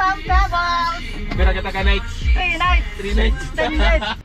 San Pablo. Pero kita ka nights. 3 nights. 3 nights. 10 nights.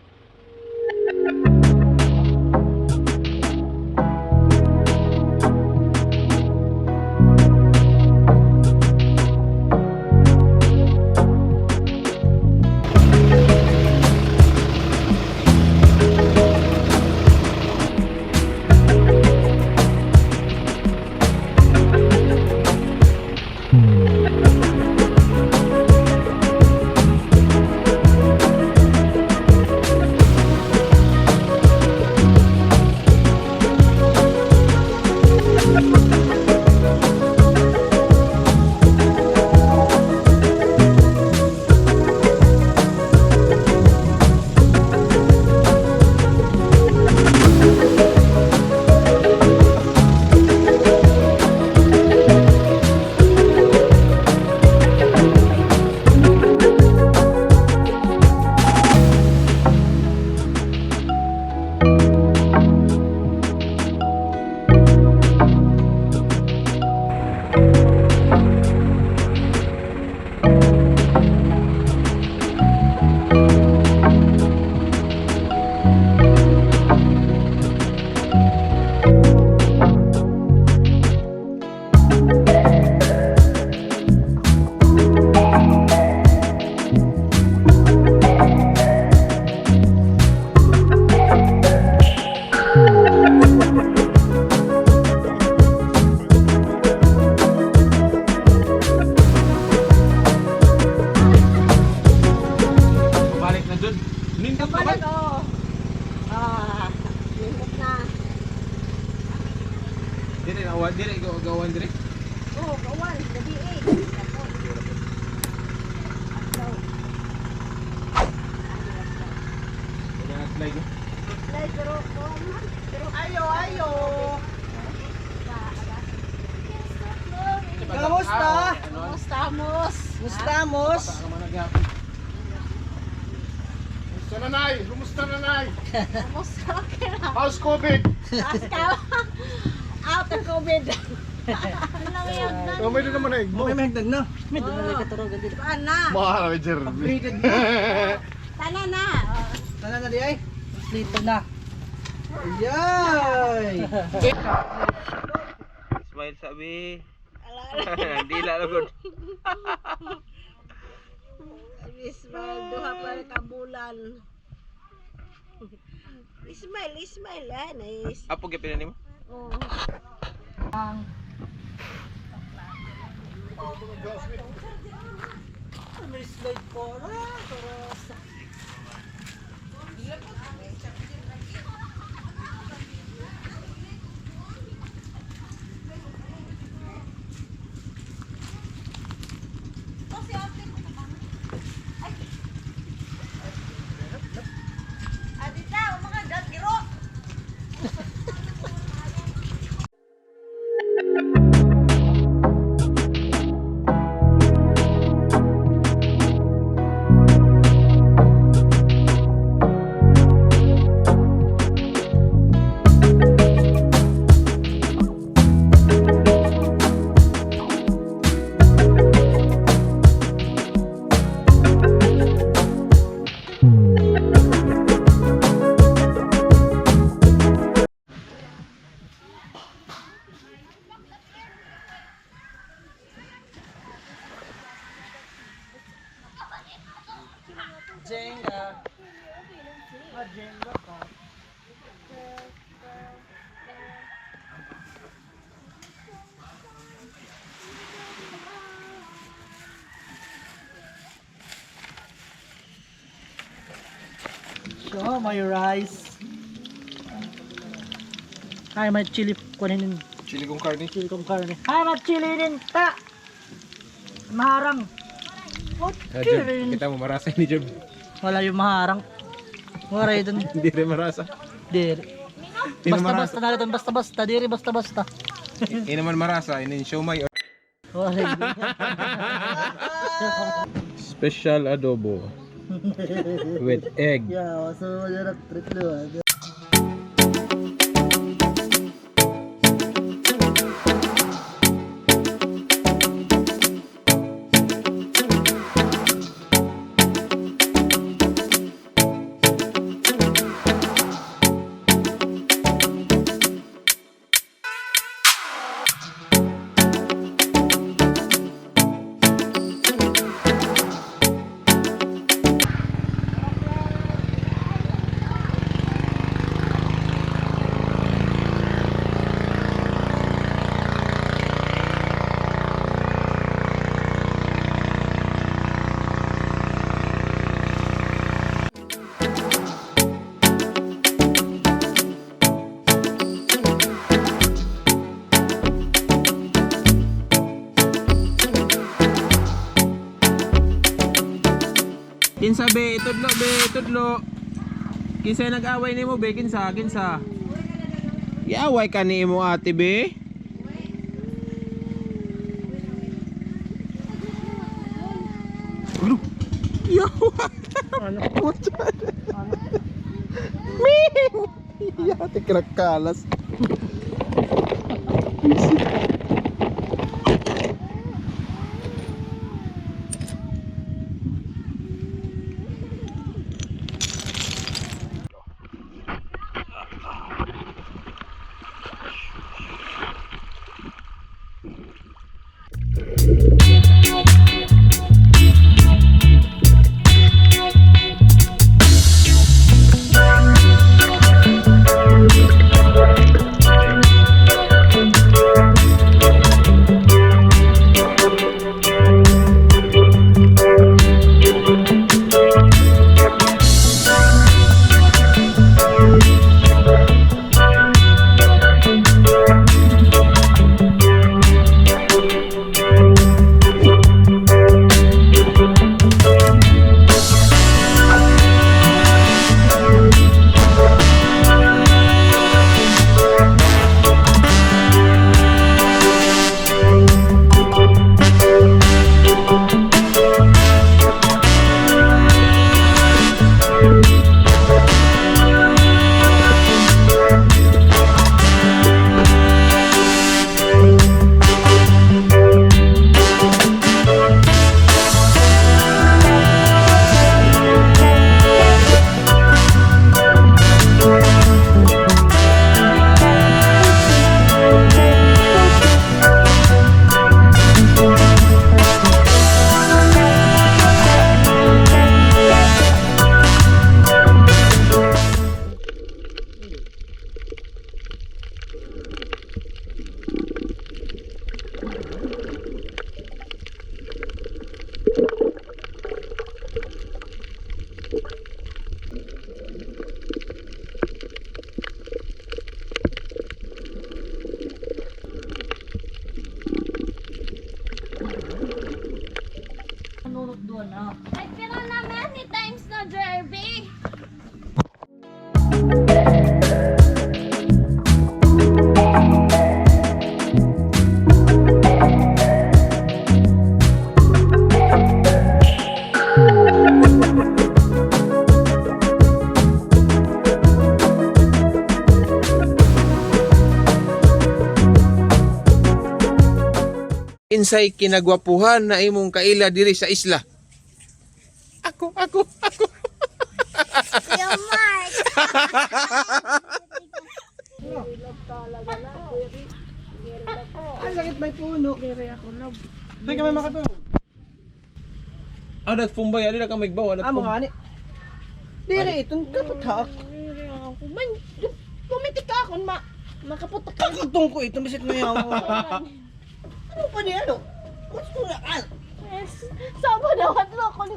Balik na dun. Nindot na ba? Kapalag, oo. Lindot na. Dire na awan, dire gawan dire. Oo, kawan. Gabi 8. Kaya slide no. Pero ayo. Kamusta? Mustamos. Baka naman naghapon. Kumusta nanay? Kumusta nanay? Kamusta ka na? How's COVID? Out of COVID. Oh, may doon naman na May mahigdag na. May doon na katurogan dito. Saan na? Mahal na Jeremy. Sana na. Tala na di ay. Dito na. Ayay! Smile sabi. Ala. Dila lagod. Ismail, duha pa ka bulan. Ismail, nice. Apo gyapon nimo? Oh. May slide po na. Taras. Adita, mga gagiro. Jenga. Jenga pa. So, may rice. Ay, may chili kunin. Chili kong karne. Chili kong karne. Ay, may chili din ta. Maharang. What chili? Kita mo marasa ni Job. Wala yung maharang. Wala yun dun. Hindi rin marasa. Diri. Basta-basta na rin. Basta-basta. Diri basta-basta. Ini naman marasa, ini siomay. Wala yun. Special adobo with egg. Yeah, so wala na trip doon. be, itudlo. Kinsa nag-away nimo be, kinsa? Iaway ka nimo ate be. Yawa. Ano? Ming! Yate krakalas. Nunod doon ah. Ay, pero na many times na, Jerby. Insay kinagwapuhan na imong kaila diri sa isla. Ako. Kuya Mark. Ang sakit may puno. Hindi kami makatulog. Nagpumbay, ali na ka magbawa. Amo nga ni. Diri, itong kaputak. Man, pumitik ka ako, makaputak ka. Itong ko, itong bisit na yaw. Ano pa niya, ano? What's going on? Yes. Sama na, wadlo akong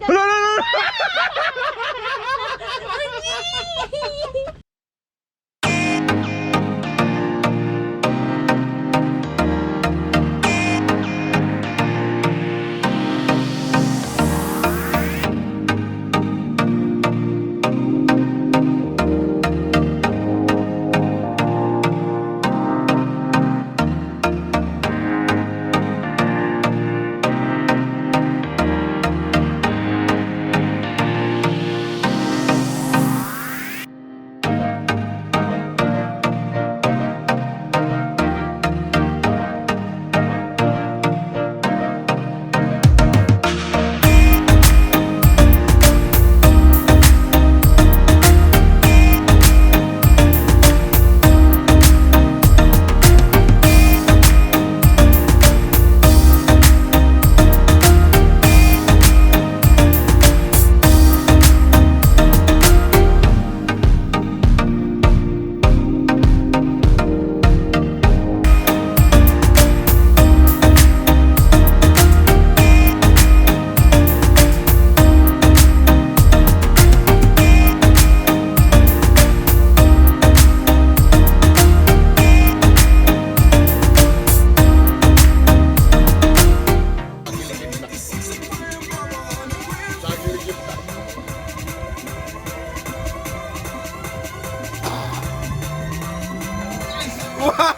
Wow!